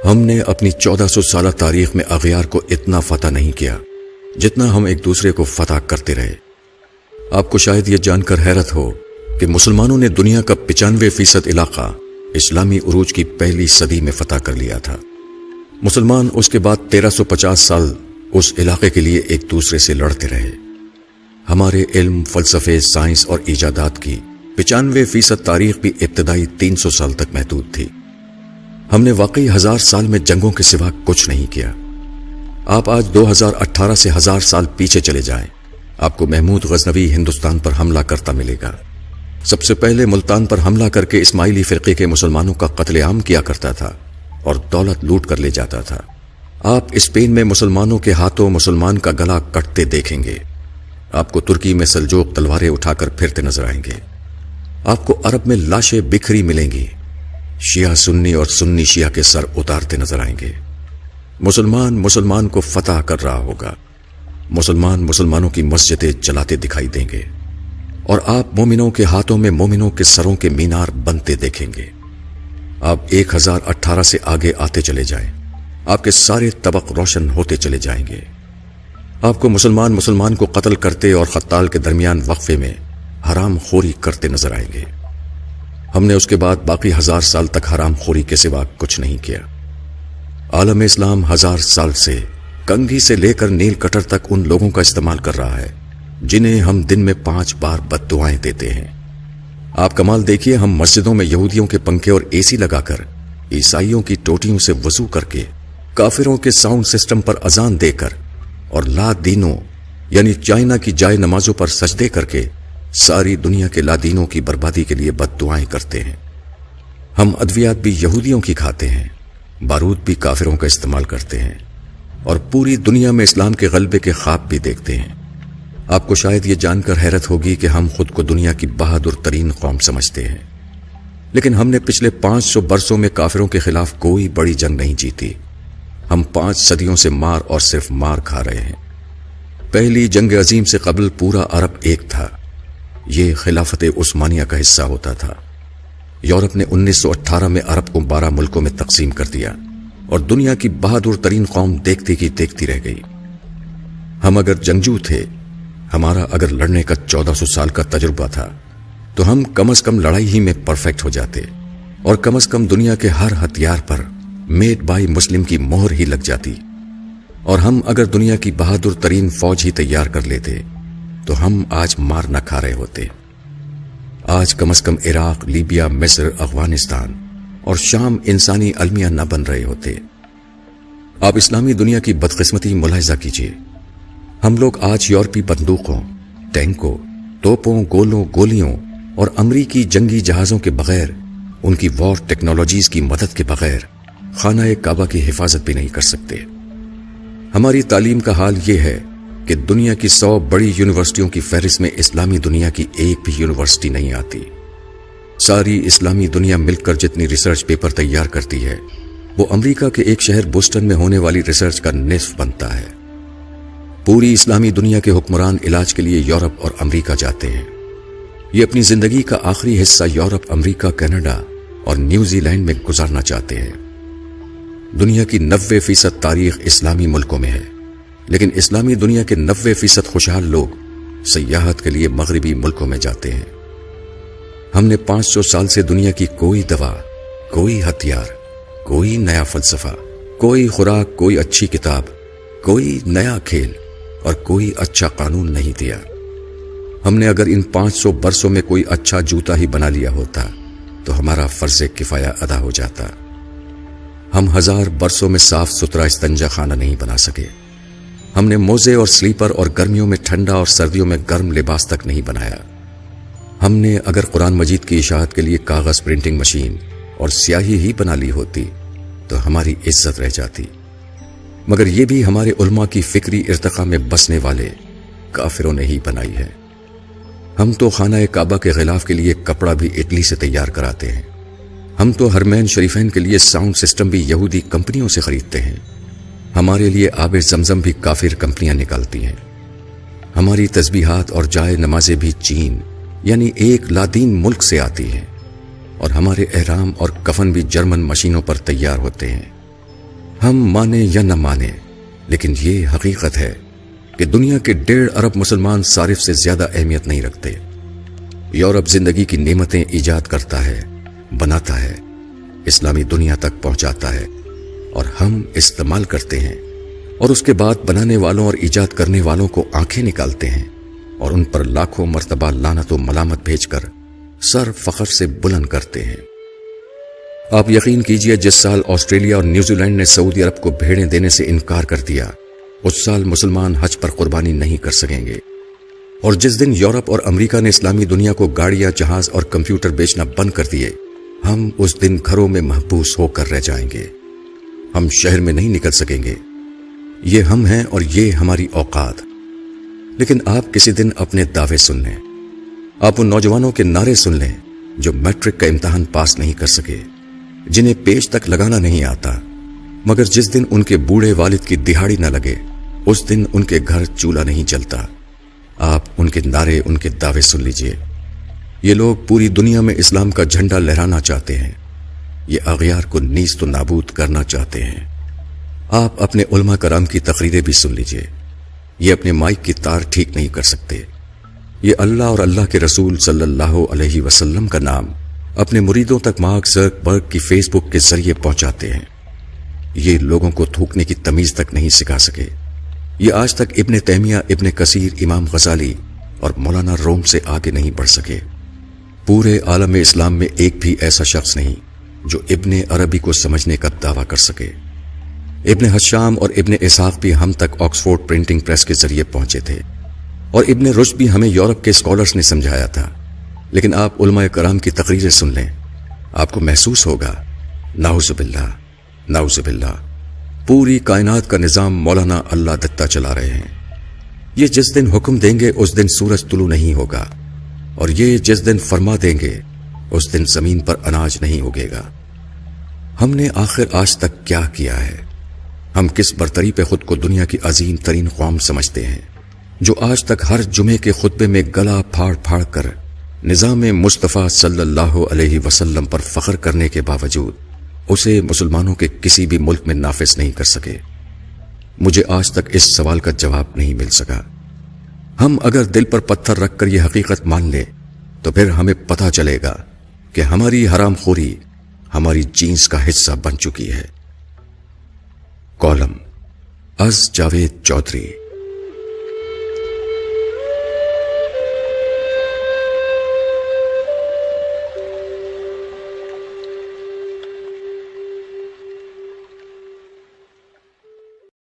ہم نے اپنی 1400 سالہ تاریخ میں اغیار کو اتنا فتح نہیں کیا جتنا ہم ایک دوسرے کو فتح کرتے رہے۔ آپ کو شاید یہ جان کر حیرت ہو کہ مسلمانوں نے دنیا کا 95% علاقہ اسلامی عروج کی پہلی صدی میں فتح کر لیا تھا۔ مسلمان اس کے بعد 1350 سال اس علاقے کے لیے ایک دوسرے سے لڑتے رہے۔ ہمارے علم، فلسفے، سائنس اور ایجادات کی 95% تاریخ بھی ابتدائی 300 سال تک محدود تھی۔ ہم نے واقعی 1000 سال میں جنگوں کے سوا کچھ نہیں کیا۔ آپ آج 2018 سے 1000 سال پیچھے چلے جائیں، آپ کو محمود غزنوی ہندوستان پر حملہ کرتا ملے گا۔ سب سے پہلے ملتان پر حملہ کر کے اسماعیلی فرقے کے مسلمانوں کا قتل عام کیا کرتا تھا اور دولت لوٹ کر لے جاتا تھا۔ آپ اسپین میں مسلمانوں کے ہاتھوں مسلمان کا گلا کٹتے دیکھیں گے۔ آپ کو ترکی میں سلجوق تلواریں اٹھا کر پھرتے نظر آئیں گے۔ آپ کو عرب میں لاشیں بکھری ملیں گی، شیعہ سنی اور سنی شیعہ کے سر اتارتے نظر آئیں گے۔ مسلمان مسلمان کو فتح کر رہا ہوگا، مسلمان مسلمانوں کی مسجدیں جلاتے دکھائی دیں گے، اور آپ مومنوں کے ہاتھوں میں مومنوں کے سروں کے مینار بنتے دیکھیں گے۔ آپ 1018 سے آگے آتے چلے جائیں، آپ کے سارے طبق روشن ہوتے چلے جائیں گے۔ آپ کو مسلمان مسلمان کو قتل کرتے اور قتال کے درمیان وقفے میں حرام خوری کرتے نظر آئیں گے۔ ہم نے اس کے بعد باقی 1000 سال تک حرام خوری کے سوا کچھ نہیں کیا۔ عالم اسلام 1000 سال سے کنگھی سے لے کر نیل کٹر تک ان لوگوں کا استعمال کر رہا ہے جنہیں ہم دن میں 5 بار بد دعائیں دیتے ہیں۔ آپ کمال دیکھیے، ہم مسجدوں میں یہودیوں کے پنکھے اور اے سی لگا کر، عیسائیوں کی ٹوٹیوں سے وضو کر کے، کافروں کے ساؤنڈ سسٹم پر اذان دے کر اور لا دینوں یعنی چائنا کی جائے نمازوں پر سجدے کر کے ساری دنیا کے لا دینوں کی بربادی کے لیے بد دعائیں کرتے ہیں۔ ہم ادویات بھی یہودیوں کی کھاتے ہیں، بارود بھی کافروں کا استعمال کرتے ہیں، اور پوری دنیا میں اسلام کے غلبے کے خواب بھی دیکھتے ہیں۔ آپ کو شاید یہ جان کر حیرت ہوگی کہ ہم خود کو دنیا کی بہادر ترین قوم سمجھتے ہیں، لیکن ہم نے پچھلے 500 برسوں میں کافروں کے خلاف کوئی بڑی جنگ نہیں جیتی۔ ہم 5 صدیوں سے مار اور صرف مار کھا رہے ہیں۔ پہلی جنگ عظیم سے قبل پورا عرب ایک تھا، یہ خلافت عثمانیہ کا حصہ ہوتا تھا۔ یورپ نے 1918 میں عرب کو 12 ملکوں میں تقسیم کر دیا اور دنیا کی بہادر ترین قوم دیکھتی کی دیکھتی رہ گئی۔ ہم اگر جنگجو تھے، ہمارا اگر لڑنے کا 1400 سال کا تجربہ تھا، تو ہم کم از کم لڑائی ہی میں پرفیکٹ ہو جاتے، اور کم از کم دنیا کے ہر ہتھیار پر میڈ بائی مسلم کی مہر ہی لگ جاتی، اور ہم اگر دنیا کی بہادر ترین فوج ہی تیار کر لیتے تو ہم آج مار نہ کھا رہے ہوتے۔ آج کم از کم عراق، لیبیا، مصر، افغانستان اور شام انسانی المیہ نہ بن رہے ہوتے۔ آپ اسلامی دنیا کی بدقسمتی ملاحظہ کیجیے۔ ہم لوگ آج یورپی بندوقوں، ٹینکوں، توپوں، گولوں، گولیوں اور امریکی جنگی جہازوں کے بغیر، ان کی وار ٹیکنالوجیز کی مدد کے بغیر خانہ کعبہ کی حفاظت بھی نہیں کر سکتے۔ ہماری تعلیم کا حال یہ ہے کہ دنیا کی 100 بڑی یونیورسٹیوں کی فہرست میں اسلامی دنیا کی ایک بھی یونیورسٹی نہیں آتی۔ ساری اسلامی دنیا مل کر جتنی ریسرچ پیپر تیار کرتی ہے، وہ امریکہ کے ایک شہر بوسٹن میں ہونے والی ریسرچ کا نصف بنتا ہے۔ پوری اسلامی دنیا کے حکمران علاج کے لیے یورپ اور امریکہ جاتے ہیں۔ یہ اپنی زندگی کا آخری حصہ یورپ، امریکہ، کینیڈا اور نیوزی لینڈ میں گزارنا چاہتے ہیں۔ دنیا کی 90% تاریخ اسلامی ملکوں میں ہے، لیکن اسلامی دنیا کے 90% خوشحال لوگ سیاحت کے لیے مغربی ملکوں میں جاتے ہیں۔ ہم نے 500 سال سے دنیا کی کوئی دوا، کوئی ہتھیار، کوئی نیا فلسفہ، کوئی خوراک، کوئی اچھی کتاب، کوئی نیا کھیل اور کوئی اچھا قانون نہیں دیا۔ ہم نے اگر ان 500 برسوں میں کوئی اچھا جوتا ہی بنا لیا ہوتا تو ہمارا فرض کفایہ ادا ہو جاتا۔ ہم 1000 برسوں میں صاف ستھرا استنجا خانہ نہیں بنا سکے۔ ہم نے موزے اور سلیپر اور گرمیوں میں ٹھنڈا اور سردیوں میں گرم لباس تک نہیں بنایا۔ ہم نے اگر قرآن مجید کی اشاعت کے لیے کاغذ پرنٹنگ مشین اور سیاہی ہی بنا لی ہوتی تو ہماری عزت رہ جاتی، مگر یہ بھی ہمارے علماء کی فکری ارتقاء میں بسنے والے کافروں نے ہی بنائی ہے۔ ہم تو خانہ کعبہ کے غلاف کے لیے کپڑا بھی اٹلی سے تیار کراتے ہیں۔ ہم تو حرمین شریفین کے لیے ساؤنڈ سسٹم بھی یہودی کمپنیوں سے خریدتے ہیں۔ ہمارے لیے آب زمزم بھی کافر کمپنیاں نکالتی ہیں۔ ہماری تسبیحات اور جائے نمازیں بھی چین یعنی ایک لادین ملک سے آتی ہیں، اور ہمارے احرام اور کفن بھی جرمن مشینوں پر تیار ہوتے ہیں۔ ہم مانے یا نہ مانے، لیکن یہ حقیقت ہے کہ دنیا کے 1.5 ارب مسلمان صارف سے زیادہ اہمیت نہیں رکھتے۔ یورپ زندگی کی نعمتیں ایجاد کرتا ہے، بناتا ہے، اسلامی دنیا تک پہنچاتا ہے، اور ہم استعمال کرتے ہیں، اور اس کے بعد بنانے والوں اور ایجاد کرنے والوں کو آنکھیں نکالتے ہیں اور ان پر لاکھوں مرتبہ لعنت و ملامت بھیج کر سر فخر سے بلند کرتے ہیں۔ آپ یقین کیجئے، جس سال آسٹریلیا اور نیوزی لینڈ نے سعودی عرب کو بھیڑیں دینے سے انکار کر دیا، اس سال مسلمان حج پر قربانی نہیں کر سکیں گے۔ اور جس دن یورپ اور امریکہ نے اسلامی دنیا کو گاڑیاں، جہاز اور کمپیوٹر بیچنا بند کر دیے، ہم اس دن گھروں میں محبوس ہو کر رہ جائیں گے۔ ہم شہر میں نہیں نکل سکیں گے۔ یہ ہم ہیں اور یہ ہماری اوقات۔ لیکن آپ کسی دن اپنے دعوے سن لیں، آپ ان نوجوانوں کے نعرے سن لیں جو میٹرک کا امتحان پاس نہیں کر سکے، جنہیں پیج تک لگانا نہیں آتا، مگر جس دن ان کے بوڑھے والد کی دہاڑی نہ لگے، اس دن ان کے گھر چولہا نہیں جلتا۔ آپ ان کے نعرے، ان کے دعوے سن لیجئے۔ یہ لوگ پوری دنیا میں اسلام کا جھنڈا لہرانا چاہتے ہیں، یہ اغیار کو نیست و نابود کرنا چاہتے ہیں۔ آپ اپنے علماء کرام کی تقریریں بھی سن لیجئے، یہ اپنے مائک کی تار ٹھیک نہیں کر سکتے۔ یہ اللہ اور اللہ کے رسول صلی اللہ علیہ وسلم کا نام اپنے مریدوں تک مارک زکربرگ کی فیس بک کے ذریعے پہنچاتے ہیں۔ یہ لوگوں کو تھوکنے کی تمیز تک نہیں سکھا سکے۔ یہ آج تک ابن تیمیہ، ابن کثیر، امام غزالی اور مولانا روم سے آگے نہیں بڑھ سکے۔ پورے عالم اسلام میں ایک بھی ایسا شخص نہیں جو ابن عربی کو سمجھنے کا دعویٰ کر سکے۔ ابن حشام اور ابن اسحاق بھی ہم تک آکسفورڈ پرنٹنگ پریس کے ذریعے پہنچے تھے، اور ابن رشد بھی ہمیں یورپ کے اسکالرز نے سمجھایا تھا۔ لیکن آپ علماء کرام کی تقریریں سن لیں، آپ کو محسوس ہوگا نعوذ باللہ، نعوذ باللہ، پوری کائنات کا نظام مولانا اللہ دتا چلا رہے ہیں۔ یہ جس دن حکم دیں گے اس دن سورج طلوع نہیں ہوگا، اور یہ جس دن فرما دیں گے اس دن زمین پر اناج نہیں اگے گا۔ ہم نے آخر آج تک کیا کیا ہے؟ ہم کس برتری پہ خود کو دنیا کی عظیم ترین قوم سمجھتے ہیں، جو آج تک ہر جمعے کے خطبے میں گلا پھاڑ پھاڑ کر نظام مصطفیٰ صلی اللہ علیہ وسلم پر فخر کرنے کے باوجود اسے مسلمانوں کے کسی بھی ملک میں نافذ نہیں کر سکے؟ مجھے آج تک اس سوال کا جواب نہیں مل سکا۔ ہم اگر دل پر پتھر رکھ کر یہ حقیقت مان لیں تو پھر ہمیں پتہ چلے گا کہ ہماری حرام خوری ہماری جینس کا حصہ بن چکی ہے۔ کالم از جاوید چودھری۔